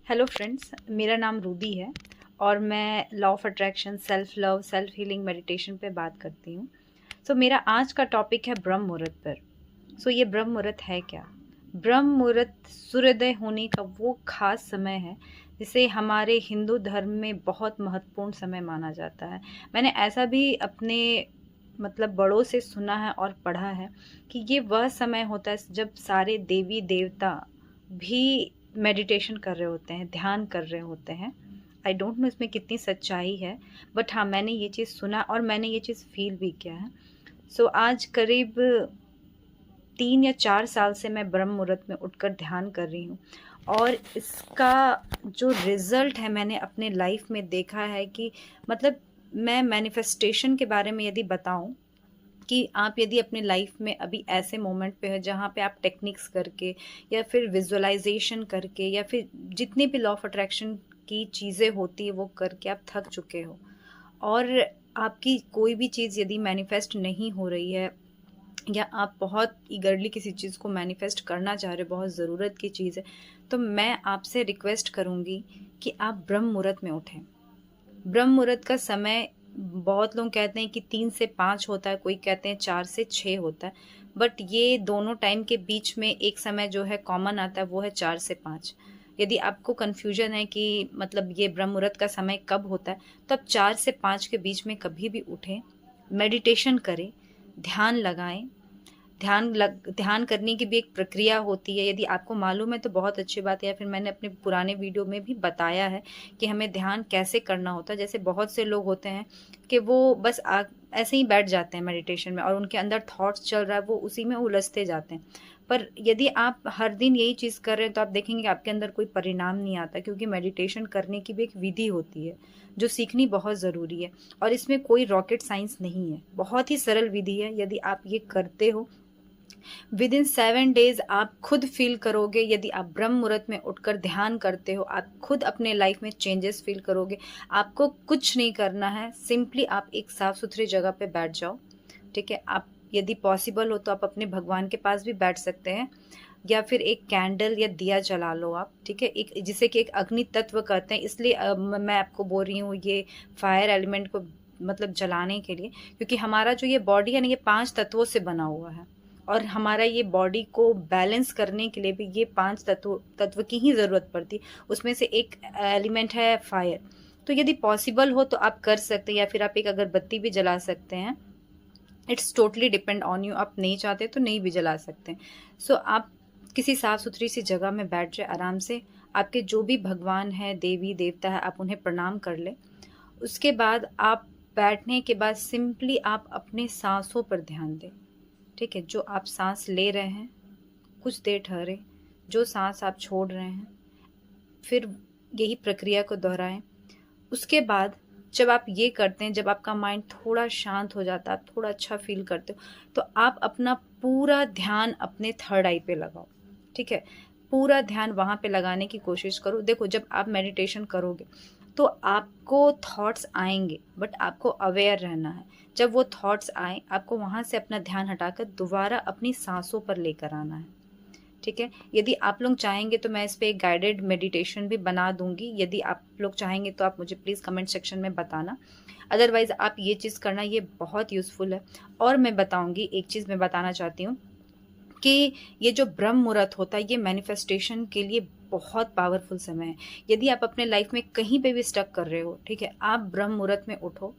Hello friends, मेरा नाम Ruby है और मैं law of attraction, self love, self healing meditation पे बात करती हूँ। मेरा आज का टॉपिक है ब्रह्म मुहूर्त पर। ये ब्रह्म मुहूर्त है क्या? ब्रह्म मुहूर्त सूर्योदय होने का वो खास समय है जिसे हमारे हिंदू धर्म में बहुत महत्वपूर्ण समय माना जाता है। मैंने ऐसा भी अपने बड़ों से सुना है और पढ़ा है कि ये वह समय होता है जब सारे देवी देवता भी मेडिटेशन कर रहे होते हैं, ध्यान कर रहे होते हैं। आई डोंट नो इसमें कितनी सच्चाई है, बट हाँ, मैंने ये चीज़ सुना और मैंने ये चीज़ फील भी किया है। आज करीब 3 या 4 साल से मैं ब्रह्म मुहूर्त में उठकर ध्यान कर रही हूँ और इसका जो रिज़ल्ट है मैंने अपने लाइफ में देखा है कि मैं मैनिफेस्टेशन के बारे में यदि बताऊँ कि आप यदि अपने लाइफ में अभी ऐसे मोमेंट पे हो जहाँ पे आप टेक्निक्स करके या फिर विजुअलाइजेशन करके या फिर जितनी भी लॉ ऑफ अट्रैक्शन की चीज़ें होती है वो करके आप थक चुके हो और आपकी कोई भी चीज़ यदि मैनिफेस्ट नहीं हो रही है या आप बहुत ईगरली किसी चीज़ को मैनिफेस्ट करना चाह रहे हो, बहुत ज़रूरत की चीज़ है, तो मैं आपसे रिक्वेस्ट करूँगी कि आप ब्रह्म मुहूर्त में उठें। ब्रह्म मुहूर्त का समय बहुत लोग कहते हैं कि 3 से 5 होता है, कोई कहते हैं 4 से 6 होता है, बट ये दोनों टाइम के बीच में एक समय जो है कॉमन आता है वो है 4 से 5। यदि आपको कन्फ्यूजन है कि ये ब्रह्म मुहूर्त का समय कब होता है, तो आप 4 से 5 के बीच में कभी भी उठें, मेडिटेशन करें, ध्यान लगाएं। ध्यान करने की भी एक प्रक्रिया होती है। यदि आपको मालूम है तो बहुत अच्छी बात है, या फिर मैंने अपने पुराने वीडियो में भी बताया है कि हमें ध्यान कैसे करना होता है। जैसे बहुत से लोग होते हैं कि वो बस ऐसे ही बैठ जाते हैं मेडिटेशन में और उनके अंदर थॉट्स चल रहा है, वो उसी में उलझते जाते हैं। पर यदि आप हर दिन यही चीज़ कर रहे हैं तो आप देखेंगे आपके अंदर कोई परिणाम नहीं आता, क्योंकि मेडिटेशन करने की भी एक विधि होती है जो सीखनी बहुत ज़रूरी है और इसमें कोई रॉकेट साइंस नहीं है, बहुत ही सरल विधि है। यदि आप ये करते हो विद इन 7 डेज आप खुद फील करोगे। यदि आप ब्रह्म मुहूर्त में उठकर ध्यान करते हो, आप खुद अपने लाइफ में चेंजेस फील करोगे। आपको कुछ नहीं करना है, सिंपली आप एक साफ सुथरी जगह पे बैठ जाओ। ठीक है, आप यदि पॉसिबल हो तो आप अपने भगवान के पास भी बैठ सकते हैं, या फिर एक कैंडल या दिया जला लो आप। ठीक है, एक जिसे कि एक अग्नि तत्व कहते हैं, इसलिए मैं आपको बोल रही हूँ ये फायर एलिमेंट को जलाने के लिए, क्योंकि हमारा जो ये बॉडी है ना, ये 5 तत्वों से बना हुआ है और हमारा ये बॉडी को बैलेंस करने के लिए भी ये 5 तत्व की ही ज़रूरत पड़ती है। उसमें से एक एलिमेंट है फायर। तो यदि पॉसिबल हो तो आप कर सकते हैं, या फिर आप एक अगरबत्ती भी जला सकते हैं। It's totally depend on you. आप नहीं चाहते तो नहीं भी जला सकते हैं। आप किसी साफ़ सुथरी सी जगह में बैठ जाए आराम से। आपके जो भी भगवान है, देवी देवता है, आप उन्हें प्रणाम कर लें। उसके बाद आप बैठने के बाद सिंपली आप अपने सांसों पर ध्यान दें। ठीक है, जो आप सांस ले रहे हैं कुछ देर ठहरे, जो सांस आप छोड़ रहे हैं फिर यही प्रक्रिया को दोहराएं। उसके बाद जब आप ये करते हैं, जब आपका माइंड थोड़ा शांत हो जाता है, आप थोड़ा अच्छा फील करते हो, तो आप अपना पूरा ध्यान अपने थर्ड आई पे लगाओ। ठीक है, पूरा ध्यान वहाँ पे लगाने की कोशिश करो। देखो, जब आप मेडिटेशन करोगे तो आपको थॉट्स आएंगे, बट आपको अवेयर रहना है। जब वो थॉट्स आए, आपको वहाँ से अपना ध्यान हटाकर दोबारा अपनी सांसों पर लेकर आना है। ठीक है, यदि आप लोग चाहेंगे तो मैं इस पे एक गाइडेड मेडिटेशन भी बना दूंगी। यदि आप लोग चाहेंगे तो आप मुझे प्लीज़ कमेंट सेक्शन में बताना। अदरवाइज़ आप ये चीज़ करना, ये बहुत यूज़फुल है। और मैं बताऊंगी, एक चीज़ मैं बताना चाहती हूँ कि ये जो ब्रह्म मुहूर्त होता है ये मैनिफेस्टेशन के लिए बहुत पावरफुल समय है। यदि आप अपने लाइफ में कहीं पे भी स्टक कर रहे हो, ठीक है, आप ब्रह्म मुहूर्त में उठो।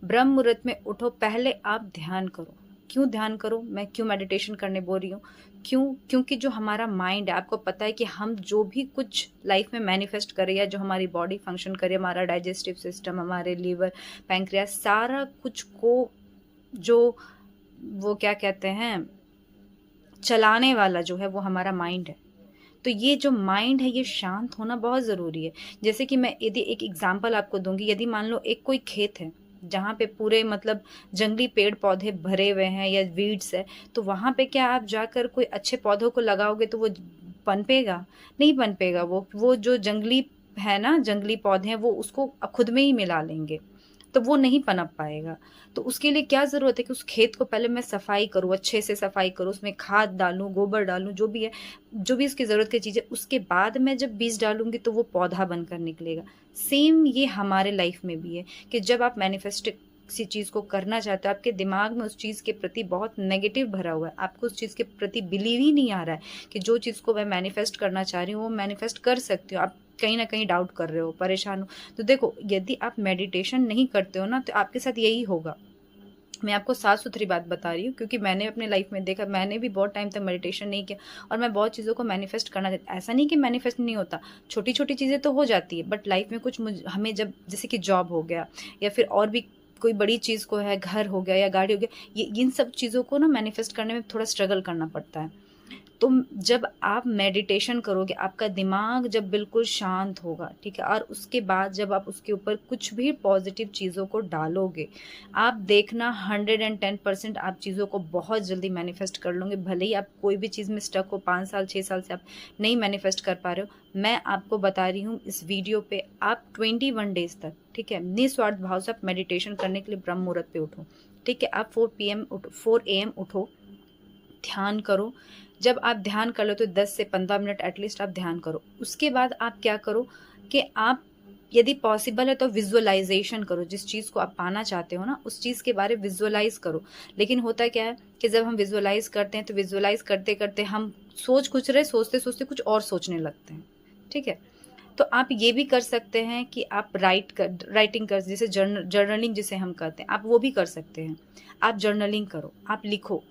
ब्रह्म मुहूर्त में उठो, पहले आप ध्यान करो। क्यों ध्यान करो, मैं क्यों मेडिटेशन करने बोल रही हूँ? क्योंकि जो हमारा माइंड है, आपको पता है कि हम जो भी कुछ लाइफ में मैनिफेस्ट करें या जो हमारी बॉडी फंक्शन करे, हमारा डाइजेस्टिव सिस्टम, हमारे लीवर, पैंक्रियास, सारा कुछ को जो वो क्या कहते हैं, चलाने वाला जो है वो हमारा माइंड है। तो ये जो माइंड है ये शांत होना बहुत ज़रूरी है। जैसे कि मैं यदि एक एग्जांपल आपको दूंगी, यदि मान लो एक कोई खेत है जहाँ पे पूरे जंगली पेड़ पौधे भरे हुए हैं या वीड्स है, तो वहाँ पे क्या आप जाकर कोई अच्छे पौधों को लगाओगे तो वो पनपेगा? नहीं पनपेगा। वो जो जंगली है ना, जंगली पौधे हैं, वो उसको खुद में ही मिला लेंगे। तो वो नहीं पनप पाएगा। तो उसके लिए क्या ज़रूरत है कि उस खेत को पहले मैं सफाई करूँ, अच्छे से सफाई करूँ, उसमें खाद डालूँ, गोबर डालूँ, जो भी है, जो भी उसकी ज़रूरत की चीज़ है, उसके बाद मैं जब बीज डालूँगी तो वो पौधा बनकर निकलेगा। सेम ये हमारे लाइफ में भी है कि जब आप मैनिफेस्ट किसी चीज़ को करना चाहते हो, आपके दिमाग में उस चीज़ के प्रति बहुत नेगेटिव भरा हुआ है, आपको उस चीज़ के प्रति बिलीव ही नहीं आ रहा है कि जो चीज़ को मैं मैनिफेस्ट करना चाह रही हूँ, वो मैनिफेस्ट कर सकती हूँ। आप कहीं न कहीं डाउट कर रहे हो, परेशान हो। तो देखो, यदि आप मेडिटेशन नहीं करते हो ना, तो आपके साथ यही होगा। मैं आपको साफ-सुथरी बात बता रही हूँ, क्योंकि मैंने अपने लाइफ में देखा, मैंने भी बहुत टाइम तक मेडिटेशन नहीं किया और मैं बहुत चीज़ों को मैनिफेस्ट करना चाहती, ऐसा नहीं कि मैनिफेस्ट नहीं होता, छोटी-छोटी चीज़ें तो हो जाती है, बट लाइफ में कुछ हमें जब जैसे कि जॉब हो गया या फिर और भी कोई बड़ी चीज़ को है, घर हो गया या गाड़ी हो गया, ये इन सब चीज़ों को ना मैनिफेस्ट करने में थोड़ा स्ट्रगल करना पड़ता है। तो जब आप मेडिटेशन करोगे, आपका दिमाग जब बिल्कुल शांत होगा, ठीक है? और उसके बाद जब आप उसके ऊपर कुछ भी पॉज़िटिव चीज़ों को डालोगे, आप देखना 110% आप चीज़ों को बहुत जल्दी मैनिफेस्ट कर लोगे। भले ही आप कोई भी चीज़ में स्टक हो, 5 साल, 6 साल से आप नहीं मैनिफेस्ट कर पा रहे हो, मैं आपको बता रही हूँ इस वीडियो पे, आप 21 डेज़ तक, ठीक है? निस्वार्थ भाव से आप मेडिटेशन करने के लिए ब्रह्म मुहूर्त पे उठो, ठीक है? आप 4 एएम उठो, ध्यान करो। जब आप ध्यान कर लो तो 10 से 15 मिनट एटलीस्ट आप ध्यान करो। उसके बाद आप क्या करो कि आप, यदि पॉसिबल है तो विज़ुअलाइज़ेशन करो। जिस चीज़ को आप पाना चाहते हो ना, उस चीज़ के बारे में विज़ुअलाइज़ करो। लेकिन होता क्या है कि जब हम विज़ुअलाइज़ करते हैं तो विज़ुअलाइज़ करते-करते हम सोच कुछ रहे, सोचते-सोचते कुछ और सोचने लगते हैं। ठीक है? तो आप ये भी कर सकते हैं कि आप राइटिंग कर, जैसे जर्नलिंग जिसे हम कहते हैं, आप वो भी कर सकते हैं। आप जर्नलिंग करो, आप लिखो।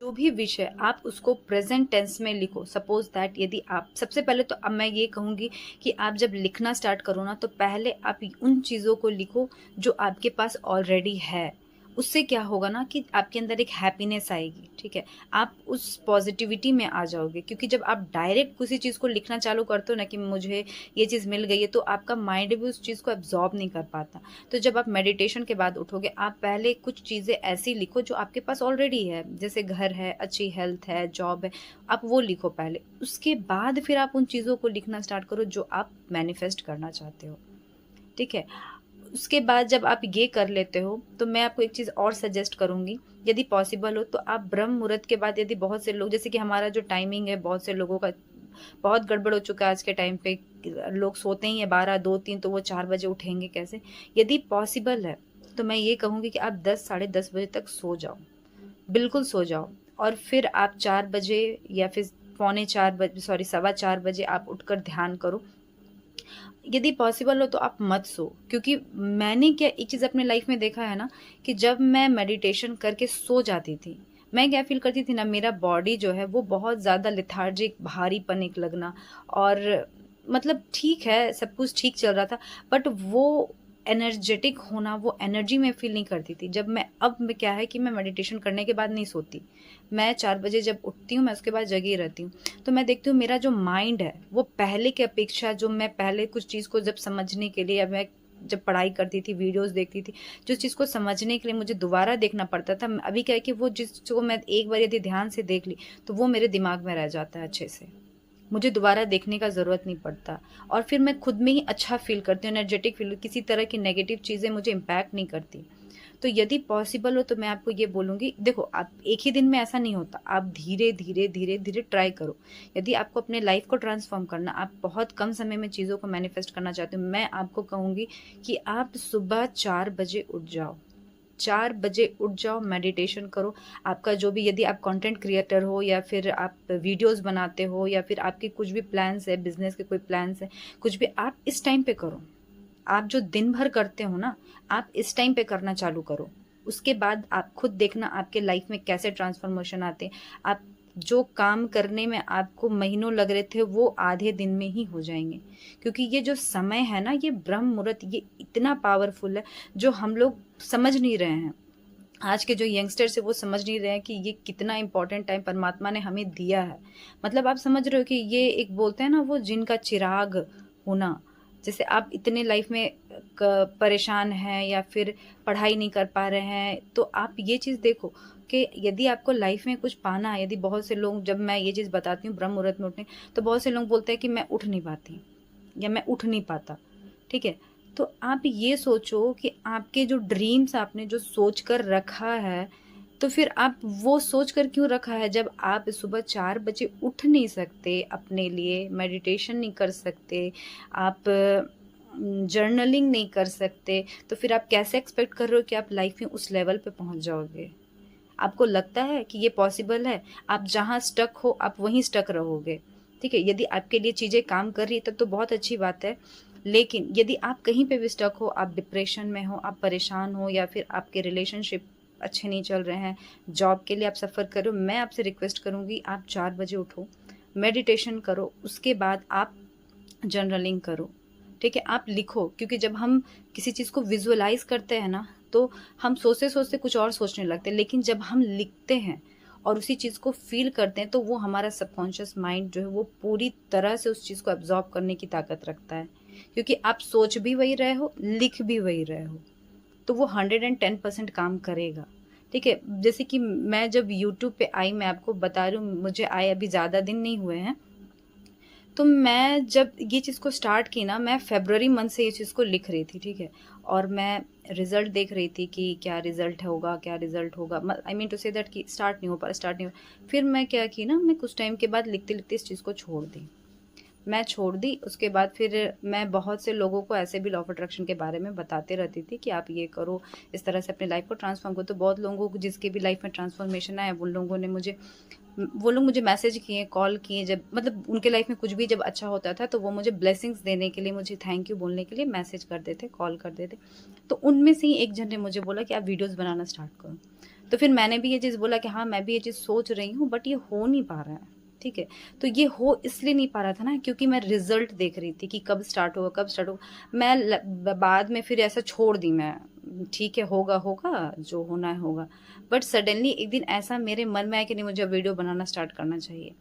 जो भी विषय आप उसको प्रेजेंट टेंस में लिखो। सपोज दैट यदि आप, सबसे पहले तो अब मैं ये कहूँगी कि आप जब लिखना स्टार्ट करो ना, तो पहले आप उन चीज़ों को लिखो जो आपके पास ऑलरेडी है। उससे क्या होगा ना कि आपके अंदर एक हैप्पीनेस आएगी, ठीक है? आप उस पॉजिटिविटी में आ जाओगे, क्योंकि जब आप डायरेक्ट किसी चीज़ को लिखना चालू करते हो ना कि मुझे ये चीज़ मिल गई है, तो आपका माइंड भी उस चीज़ को एब्जॉर्ब नहीं कर पाता। तो जब आप मेडिटेशन के बाद उठोगे, आप पहले कुछ चीज़ें ऐसी लिखो जो आपके पास ऑलरेडी है, जैसे घर है, अच्छी हेल्थ है, जॉब है, आप वो लिखो पहले। उसके बाद फिर आप उन चीज़ों को लिखना स्टार्ट करो जो आप मैनिफेस्ट करना चाहते हो, ठीक है? उसके बाद जब आप ये कर लेते हो, तो मैं आपको एक चीज़ और सजेस्ट करूँगी, यदि पॉसिबल हो तो आप ब्रह्म मुहूर्त के बाद, यदि बहुत से लोग, जैसे कि हमारा जो टाइमिंग है, बहुत से लोगों का बहुत गड़बड़ हो चुका है आज के टाइम पे, लोग सोते ही हैं 12, 2, 3, तो वो 4 बजे उठेंगे कैसे? यदि पॉसिबल है, तो मैं ये कहूँगी कि आप 10, साढ़े 10 बजे तक सो जाओ, बिल्कुल सो जाओ, और फिर आप 4 बजे या फिर पौने 4 बजे, सॉरी, सवा 4 बजे आप उठकर ध्यान करो। यदि पॉसिबल हो तो आप मत सो, क्योंकि मैंने क्या एक चीज़ अपने लाइफ में देखा है ना, कि जब मैं मेडिटेशन करके सो जाती थी, मैं क्या फ़ील करती थी ना, मेरा बॉडी जो है वो बहुत ज़्यादा लेथार्जिक, भारीपन एक लगना, और मतलब ठीक है, सब कुछ ठीक चल रहा था, बट वो एनर्जेटिक होना, वो एनर्जी मैं फ़ील नहीं करती थी। जब मैं, अब मैं क्या है कि मैं मेडिटेशन करने के बाद नहीं सोती। मैं 4 बजे जब उठती हूँ, मैं उसके बाद जगी रहती हूँ। तो मैं देखती हूँ मेरा जो माइंड है, वो पहले की अपेक्षा, जो मैं पहले कुछ चीज़ को जब समझने के लिए, या मैं जब पढ़ाई करती थी, वीडियोज़ देखती थी, जो चीज़ को समझने के लिए मुझे दोबारा देखना पड़ता था, अभी क्या है कि वो जिस चीज़ को मैं एक बार यदि ध्यान से देख ली, तो वो मेरे दिमाग में रह जाता है अच्छे से। मुझे दोबारा देखने का ज़रूरत नहीं पड़ता, और फिर मैं खुद में ही अच्छा फ़ील करती हूँ, एनर्जेटिक फ़ील, किसी तरह की नेगेटिव चीज़ें मुझे इम्पैक्ट नहीं करती। तो यदि पॉसिबल हो तो मैं आपको ये बोलूँगी, देखो, आप एक ही दिन में ऐसा नहीं होता, आप धीरे-धीरे, धीरे-धीरे ट्राई करो। यदि आपको अपने लाइफ़ को ट्रांसफ़ॉर्म करना, आप बहुत कम समय में चीज़ों को मैनिफेस्ट करना चाहते हो, मैं आपको कहूँगी कि आप सुबह 4 बजे उठ जाओ। 4 बजे उठ जाओ, मेडिटेशन करो। आपका जो भी, यदि आप कंटेंट क्रिएटर हो, या फिर आप वीडियोज़ बनाते हो, या फिर आपके कुछ भी प्लान्स है, बिज़नेस के कोई प्लान्स है, कुछ भी, आप इस टाइम पे करो। आप जो दिन भर करते हो ना, आप इस टाइम पे करना चालू करो। उसके बाद आप खुद देखना आपके लाइफ में कैसे ट्रांसफ़ॉर्मेशन आते हैं। आप जो काम करने में आपको महीनों लग रहे थे, वो आधे दिन में ही हो जाएँगे। क्योंकि ये जो समय है ना, ये ब्रह्म मुहूर्त, ये इतना पावरफुल है, जो हम लोग समझ नहीं रहे हैं। आज के जो यंगस्टर्स हैं, वो समझ नहीं रहे हैं कि ये कितना इम्पोर्टेंट टाइम परमात्मा ने हमें दिया है। मतलब आप समझ रहे हो कि ये एक, बोलते हैं ना, वो जिनका चिराग होना। जैसे आप इतने लाइफ में परेशान हैं, या फिर पढ़ाई नहीं कर पा रहे हैं, तो आप ये चीज़ देखो कि यदि आपको लाइफ में कुछ पाना है, यदि बहुत से लोग, जब मैं ये चीज़ बताती हूँ ब्रह्म मुहूर्त में उठने, तो बहुत से लोग बोलते हैं कि मैं उठ नहीं पाती, या मैं उठ नहीं पाता, ठीक है? तो आप ये सोचो कि आपके जो ड्रीम्स आपने जो सोच कर रखा है, तो फिर आप वो सोच कर क्यों रखा है? जब आप सुबह 4 बजे उठ नहीं सकते अपने लिए, मेडिटेशन नहीं कर सकते, आप जर्नलिंग नहीं कर सकते, तो फिर आप कैसे एक्सपेक्ट कर रहे हो कि आप लाइफ में उस लेवल पे पहुँच जाओगे? आपको लगता है कि ये पॉसिबल है? आप जहाँ स्टक हो, आप वहीं स्टक रहोगे, ठीक है? यदि आपके लिए चीज़ें काम कर रही है, तब तो बहुत अच्छी बात है। लेकिन यदि आप कहीं पे भी स्टक हो, आप डिप्रेशन में हो, आप परेशान हो या फिर आपके रिलेशनशिप अच्छे नहीं चल रहे हैं, जॉब के लिए आप सफ़र कर रहे हो, मैं आपसे रिक्वेस्ट करूँगी आप 4 बजे उठो, मेडिटेशन करो, उसके बाद आप जर्नलिंग करो, ठीक है? आप लिखो, क्योंकि जब हम किसी चीज़ को विज़ुअलाइज़ करते हैं ना, तो हम सोचते-सोचते कुछ और सोचने लगते हैं, लेकिन जब हम लिखते हैं और उसी चीज़ को फ़ील करते हैं, तो वो हमारा सबकॉन्शियस माइंड जो है, वो पूरी तरह से उस चीज़ को एब्ज़ॉर्ब करने की ताकत रखता है। क्योंकि आप सोच भी वही रहे हो, लिख भी वही रहे हो, तो वो 110% काम करेगा, ठीक है? जैसे कि मैं जब यूट्यूब पे आई, मैं आपको बता रही हूँ, मुझे आए अभी ज़्यादा दिन नहीं हुए हैं। तो मैं जब ये चीज़ को स्टार्ट की ना, मैं फ़रवरी मंथ से ये चीज़ को लिख रही थी, ठीक है? और मैं रिज़ल्ट देख रही थी कि क्या रिज़ल्ट होगा, क्या रिज़ल्ट होगा? I mean to say that कि स्टार्ट नहीं हो पा रहा, स्टार्ट नहीं हो। फिर मैं क्या की ना, मैं कुछ टाइम के बाद लिखते-लिखते इस चीज़ को छोड़ दी। मैं छोड़ दी, उसके बाद फिर मैं बहुत से लोगों को ऐसे भी लॉ ऑफ अट्रैक्शन के बारे में बताते रहती थी कि आप ये करो, इस तरह से अपनी लाइफ़ को ट्रांसफ़ॉर्म करो। तो बहुत लोगों को जिसकी भी लाइफ़ में ट्रांसफ़ॉर्मेशन आया, उन लोगों ने मुझे वो लोग मुझे मैसेज किए, कॉल किए, जब मतलब उनके लाइफ़ में कुछ भी जब अच्छा होता था, तो वो मुझे ब्लेसिंग्स देने के लिए, मुझे थैंक यू बोलने के लिए मैसेज करते थे, कॉल करते थे। तो उनमें से ही एक जन ने मुझे बोला कि आप वीडियोज़ बनाना स्टार्ट करो। तो फिर मैंने भी ये चीज़ बोला कि हाँ, मैं भी ये चीज़ सोच रही हूँ, बट ये हो नहीं पा रहा है, ठीक है? तो ये हो इसलिए नहीं पा रहा था ना, क्योंकि मैं रिज़ल्ट देख रही थी कि कब स्टार्ट होगा, कब स्टार्ट होगा। मैं ल ब बाद में फिर ऐसा छोड़ दी मैं, ठीक है, होगा, होगा, जो होना है होगा। बट सडनली एक दिन ऐसा मेरे मन में आया कि नहीं, मुझे अब वीडियो बनाना स्टार्ट करना चाहिए,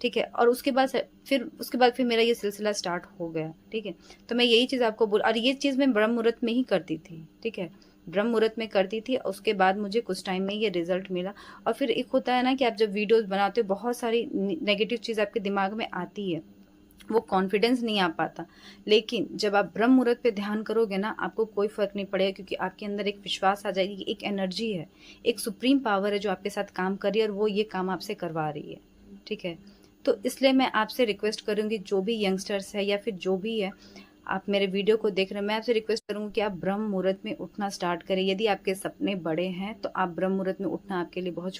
ठीक है? और उसके बाद फिर मेरा ये सिलसिला स्टार्ट हो गया, ठीक है? तो मैं यही चीज़ आपको बोल, और ये चीज़ मैं ब्रह्म मुहूर्त में ही करती थी, ठीक है? ब्रह्म मुहूर्त में करती थी, उसके बाद मुझे कुछ टाइम में ये रिज़ल्ट मिला। और फिर एक होता है ना कि आप जब वीडियोज़ बनाते हो, बहुत सारी नेगेटिव चीज़ आपके दिमाग में आती है, वो कॉन्फिडेंस नहीं आ पाता। लेकिन जब आप ब्रह्म मुहूर्त पे ध्यान करोगे ना, आपको कोई फ़र्क नहीं पड़ेगा, क्योंकि आपके अंदर एक विश्वास आ जाएगी कि एक एनर्जी है, एक सुप्रीम पावर है जो आपके साथ काम कर रही है और वो ये काम आपसे करवा रही है, ठीक है? तो इसलिए मैं आपसे रिक्वेस्ट करूँगी, जो भी यंगस्टर्स है या फिर जो भी है, आप मेरे वीडियो को देख रहे हैं, मैं आपसे रिक्वेस्ट करूँगी कि आप ब्रह्म मुहूर्त में उठना स्टार्ट करें। यदि आपके सपने बड़े हैं, तो आप ब्रह्म मुहूर्त में उठना आपके लिए बहुत